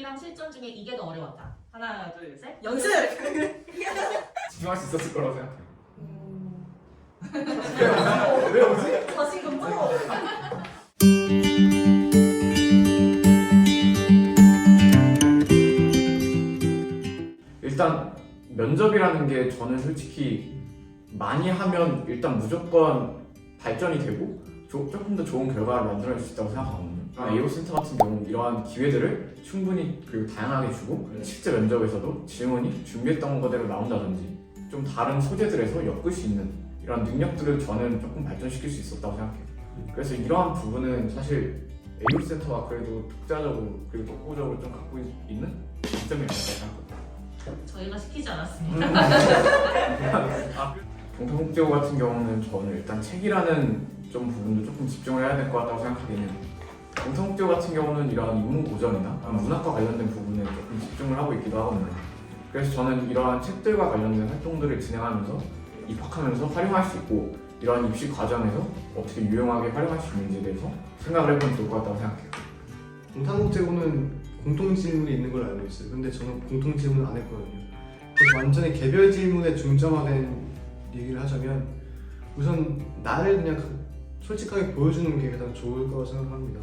준비랑 실전 중에 이게 더 어려웠다. 하나, 둘, 셋. 연습! 집중할 수 있었을 거라고 생각해. 왜 오지? 자신감 좀. 일단 면접이라는 게 저는 솔직히 많이 하면 일단 무조건 발전이 되고 조금 더 좋은 결과를 만들어낼 수 있다고 생각하거든요. 에이오 센터 같은 경우는 이러한 기회들을 충분히 그리고 다양하게 주고 실제 면접에서도 질문이 준비했던 거대로 나온다든지 좀 다른 소재들에서 엮을 수 있는 이런 능력들을 저는 조금 발전시킬 수 있었다고 생각해요. 그래서 이러한 부분은 사실 에이오 센터가 그래도 독자적으로 그리고 독보적으로 좀 갖고 있는 장점이 아닐까 생각합니다. 저희가 시키지 않았습니다. 동탄국제고 같은 경우는 저는 일단 책이라는 좀 부분도 조금 집중을 해야 될 것 같다고 생각하기는 해요. 동탄국제고 같은 경우는 이러한 인문 고전이나 문학과 관련된 부분에 조금 집중을 하고 있기도 하거든요. 그래서 저는 이러한 책들과 관련된 활동들을 진행하면서 입학하면서 활용할 수 있고 이러한 입시 과정에서 어떻게 유용하게 활용할 수 있는지에 대해서 생각을 해보면 좋을 것 같다고 생각해요. 동탄국제고는 공통 질문이 있는 걸 알고 있어요. 근데 저는 공통 질문을 안 했거든요. 그래서 완전히 개별 질문에 중점화된 얘기를 하자면 우선 나를 그냥 솔직하게 보여주는 게 가장 좋을 거라고 생각합니다.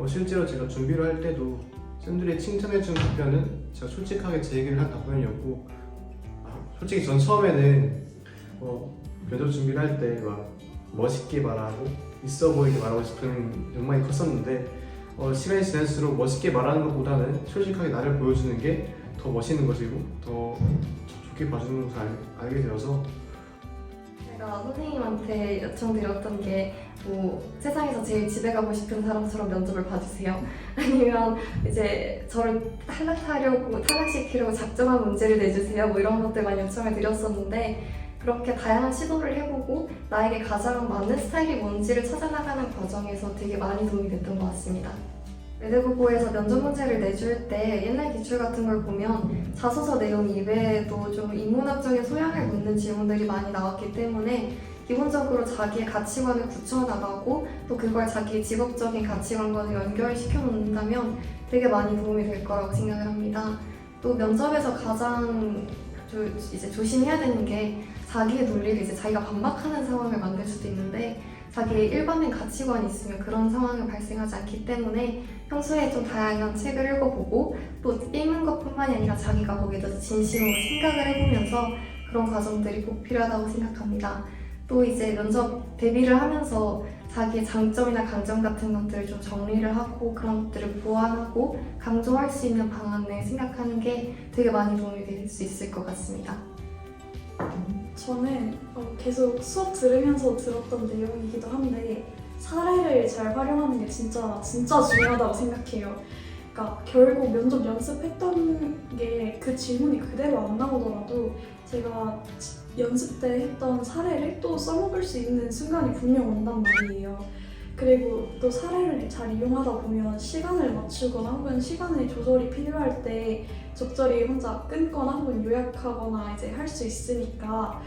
실제로 제가 준비를 할 때도 쌤들이 칭찬해준 답변은 제가 솔직하게 제 얘기를 한 답변이었고 솔직히 전 처음에는 면접 준비를 할 때 막 멋있게 말하고 있어 보이게 말하고 싶은 욕망이 컸었는데 시간이 지날수록 멋있게 말하는 것보다는 솔직하게 나를 보여주는 게 더 멋있는 것이고 더 좋게 봐주는 것을 알게 되어서 제가 선생님한테 요청드렸던 게 뭐 세상에서 제일 집에 가고 싶은 사람처럼 면접을 봐주세요. 아니면 이제 저를 탈락시키려고 작정한 문제를 내주세요. 뭐 이런 것들 많이 요청을 드렸었는데 그렇게 다양한 시도를 해보고 나에게 가장 맞는 스타일이 뭔지를 찾아나가는 과정에서 되게 많이 도움이 됐던 것 같습니다. 외대국고에서 면접 문제를 내줄 때 옛날 기출 같은 걸 보면 자소서 내용 이외에도 좀 인문학적인 소양을 묻는 질문들이 많이 나왔기 때문에 기본적으로 자기의 가치관을 굳혀나가고 또 그걸 자기의 직업적인 가치관과 연결시켜 놓는다면 되게 많이 도움이 될 거라고 생각을 합니다. 또 면접에서 가장 이제 조심해야 되는 게 자기의 논리를 이제 자기가 반박하는 상황을 만들 수도 있는데 자기의 일반된 가치관이 있으면 그런 상황은 발생하지 않기 때문에 평소에 좀 다양한 책을 읽어보고 또 읽는 것뿐만이 아니라 자기가 거기에 대해서 진심으로 생각을 해보면서 그런 과정들이 꼭 필요하다고 생각합니다. 또 이제 면접 대비를 하면서 자기의 장점이나 강점 같은 것들을 좀 정리를 하고 그런 것들을 보완하고 강조할 수 있는 방안을 생각하는 게 되게 많이 도움이 될 수 있을 것 같습니다. 저는 계속 수업 들으면서 들었던 내용이기도 한데 사례를 잘 활용하는 게 진짜 중요하다고 생각해요. 그러니까 결국 면접 연습했던 게 그 질문이 그대로 안 나오더라도 제가 연습 때 했던 사례를 또 써먹을 수 있는 순간이 분명 온단 말이에요. 그리고 또 사례를 잘 이용하다 보면 시간을 맞추거나 혹은 시간의 조절이 필요할 때 적절히 혼자 끊거나 혹은 요약하거나 이제 할 수 있으니까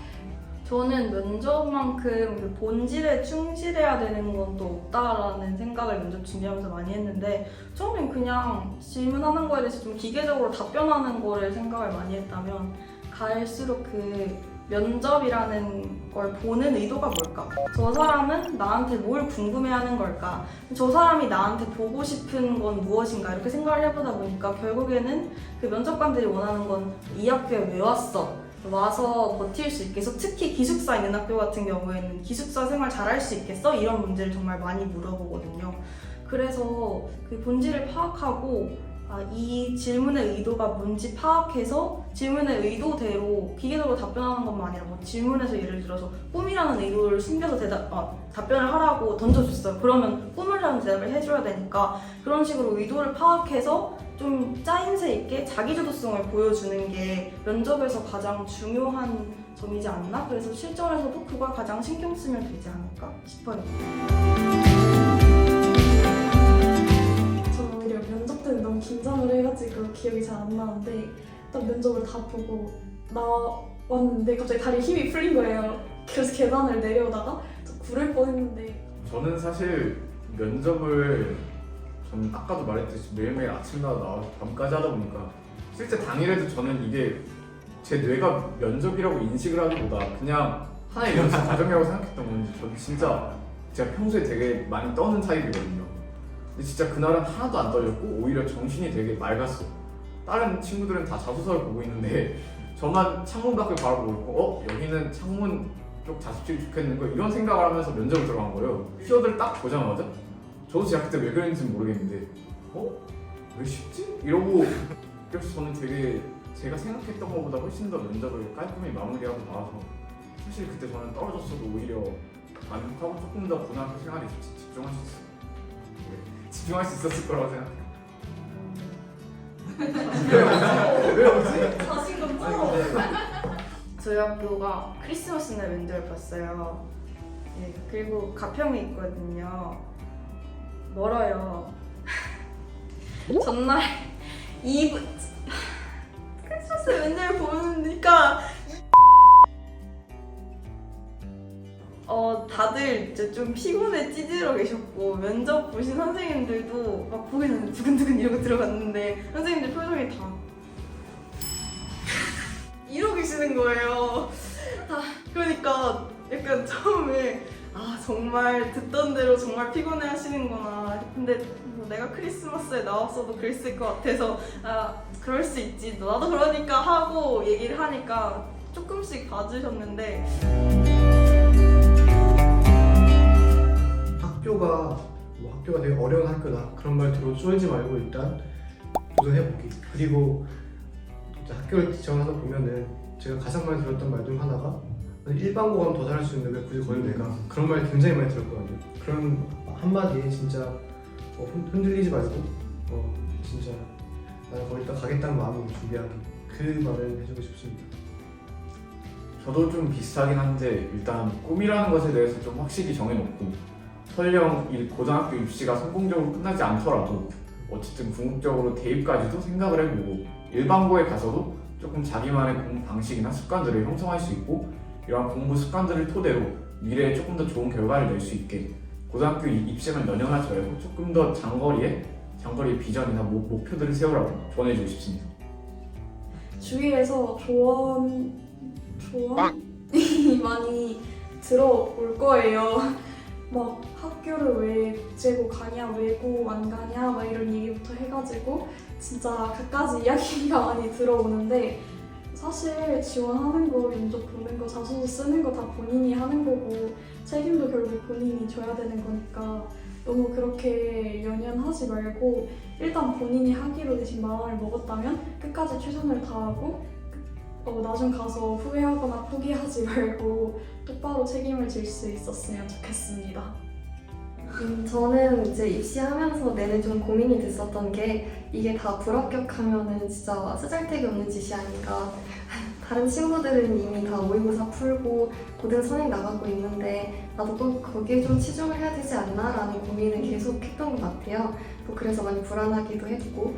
저는 면접만큼 그 본질에 충실해야 되는 건 또 없다라는 생각을 면접 준비하면서 많이 했는데 처음엔 그냥 질문하는 거에 대해서 좀 기계적으로 답변하는 거를 생각을 많이 했다면 갈수록 그 면접이라는 걸 보는 의도가 뭘까? 저 사람은 나한테 뭘 궁금해하는 걸까? 저 사람이 나한테 보고 싶은 건 무엇인가? 이렇게 생각을 해보다 보니까 결국에는 그 면접관들이 원하는 건 이 학교에 왜 왔어? 와서 버틸 수 있겠어? 특히 기숙사 있는 학교 같은 경우에는 기숙사 생활 잘할 수 있겠어? 이런 문제를 정말 많이 물어보거든요. 그래서 그 본질을 파악하고 이 질문의 의도가 뭔지 파악해서 질문의 의도대로 기계적으로 답변하는 것만 아니라 뭐 질문에서 예를 들어서 꿈이라는 의도를 숨겨서 답변을 하라고 던져줬어요. 그러면 꿈이라는 대답을 해줘야 되니까 그런 식으로 의도를 파악해서 좀 짜임새 있게 자기주도성을 보여주는 게 면접에서 가장 중요한 점이지 않나? 그래서 실전에서도 그걸 가장 신경 쓰면 되지 않을까 싶어요. 저는 오히려 면접 때는 너무 긴장을 해가지고 기억이 잘 안 나는데 딱 면접을 다 보고 나왔는데 갑자기 다리에 힘이 풀린 거예요. 그래서 계단을 내려오다가 구를 뻔했는데 저는 사실 면접을 저는 아까도 말했듯이 매일매일 아침마다 나와서 밤까지 하다 보니까 실제 당일에도 저는 이게 제 뇌가 면접이라고 인식을 하기보다 그냥 하나의 연습 과정이라고 생각했던 건지 저는 진짜 제가 평소에 되게 많이 떠는 타입이거든요. 근데 진짜 그날은 하나도 안 떨렸고 오히려 정신이 되게 맑았어요. 다른 친구들은 다 자소서를 보고 있는데 저만 창문 밖을 바라보고 있고 여기는 창문 쪽 자습실이 좋겠는 거 이런 생각을 하면서 면접을 들어간 거예요. 키워드를 딱 보자마자 저도 제가 그때 왜 그랬는지는 모르겠는데 왜 쉽지? 이러고 그래서 저는 되게 제가 생각했던 것보다 훨씬 더 면접을 깔끔히 마무리하고 나와서 사실 그때 저는 떨어졌어도 오히려 만족하고 조금 더 고등학교 생활에 집중할 수 있어요. 집중할 수 있었을 거라고 생각해요. 왜 오지? 자신감 쩔어. 저희 학교가 크리스마스 날 면접을 봤어요. 예, 그리고 가평에 있거든요. 멀어요. 전날 크리스마스 면접을 보니까 다들 이제 좀 피곤해 찌들어 계셨고 면접 보신 선생님들도 막 보기 전에 두근두근 이러고 들어갔는데 선생님들 표정이 다 이러고 계시는 거예요. 그러니까 약간 처음에 정말 듣던 대로 정말 피곤해 하시는구나. 근데 뭐 내가 크리스마스에 나왔어도 그랬을 것 같아서 그럴 수 있지. 나도 그러니까 하고 얘기를 하니까 조금씩 봐주셨는데 학교가 되게 어려운 학교다 그런 말 들어 쫄지 말고 일단 도전해보기. 그리고 이제 학교를 지원하다 보면은 제가 가장 많이 들었던 말 중 하나가 일반고 가면 더 잘할 수 있는데 왜 굳이 거길 내가, 그런 말 굉장히 많이 들었거든요. 그런 한마디에 진짜 흔들리지 말고 진짜 나는 거기다 가겠다는 마음으로 준비하기, 그 말을 해주고 싶습니다. 저도 좀 비슷하긴 한데 일단 꿈이라는 것에 대해서 좀 확실히 정해놓고 설령 이 고등학교 입시가 성공적으로 끝나지 않더라도 어쨌든 궁극적으로 대입까지도 생각을 해보고 일반고에 가서도 조금 자기만의 공부 방식이나 습관들을 형성할 수 있고 이러한 공부 습관들을 토대로 미래에 조금 더 좋은 결과를 낼 수 있게 고등학교 입시만 연연하지 말고 조금 더 장거리의 비전이나 목표들을 세우라고 조언해주고 싶습니다. 주위에서 조언이 많이 들어올 거예요. 막 학교를 왜 국제고 가냐, 외고 안 가냐, 막 이런 얘기부터 해가지고 진짜 갖가지 이야기가 많이 들어오는데 사실 지원하는 거, 면접 보는 거, 자소서 쓰는 거 다 본인이 하는 거고 책임도 결국 본인이 져야 되는 거니까 너무 그렇게 연연하지 말고 일단 본인이 하기로 대신 마음을 먹었다면 끝까지 최선을 다하고 나중 가서 후회하거나 포기하지 말고 똑바로 책임을 질 수 있었으면 좋겠습니다. 저는 이제 입시하면서 내내 좀 고민이 됐었던 게 이게 다 불합격하면은 진짜 쓰잘데기 없는 짓이 아닌가. 다른 친구들은 이미 다 모의고사 풀고 고등 선행 나가고 있는데 나도 또 거기에 좀 치중을 해야 되지 않나 라는 고민을 계속 했던 것 같아요. 또 그래서 많이 불안하기도 했고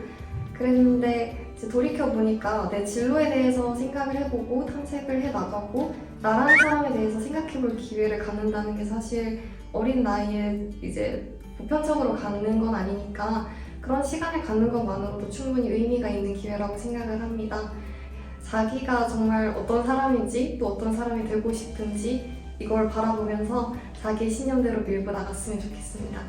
그랬는데 이제 돌이켜보니까 내 진로에 대해서 생각을 해보고 탐색을 해나가고 나라는 사람에 대해서 생각해볼 기회를 갖는다는 게 사실 어린 나이에 이제 보편적으로 갖는 건 아니니까 그런 시간을 갖는 것만으로도 충분히 의미가 있는 기회라고 생각을 합니다. 자기가 정말 어떤 사람인지 또 어떤 사람이 되고 싶은지 이걸 바라보면서 자기의 신념대로 밀고 나갔으면 좋겠습니다.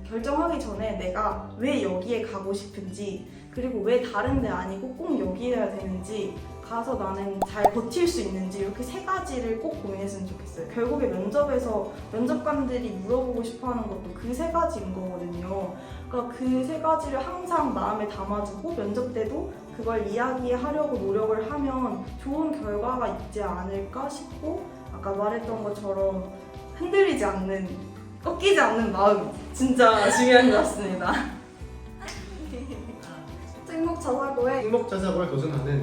결정하기 전에 내가 왜 여기에 가고 싶은지 그리고 왜 다른 데 아니고 꼭 여기여야 되는지 가서 나는 잘 버틸 수 있는지 이렇게 세 가지를 꼭 고민했으면 좋겠어요. 결국에 면접에서 면접관들이 물어보고 싶어하는 것도 그 세 가지인 거거든요. 그러니까 그 세 가지를 항상 마음에 담아두고 면접 때도 그걸 이야기하려고 노력을 하면 좋은 결과가 있지 않을까 싶고 아까 말했던 것처럼 흔들리지 않는, 꺾이지 않는 마음 진짜 중요한 것 같습니다. 행복자사고에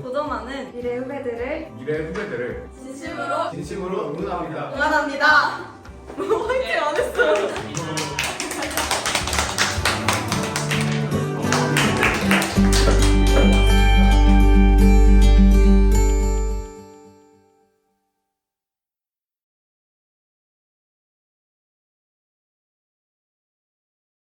도전하는 미래 후배들을 진심으로 진심으로 응원합니다. 응원합니다. 화이팅 안 했어요.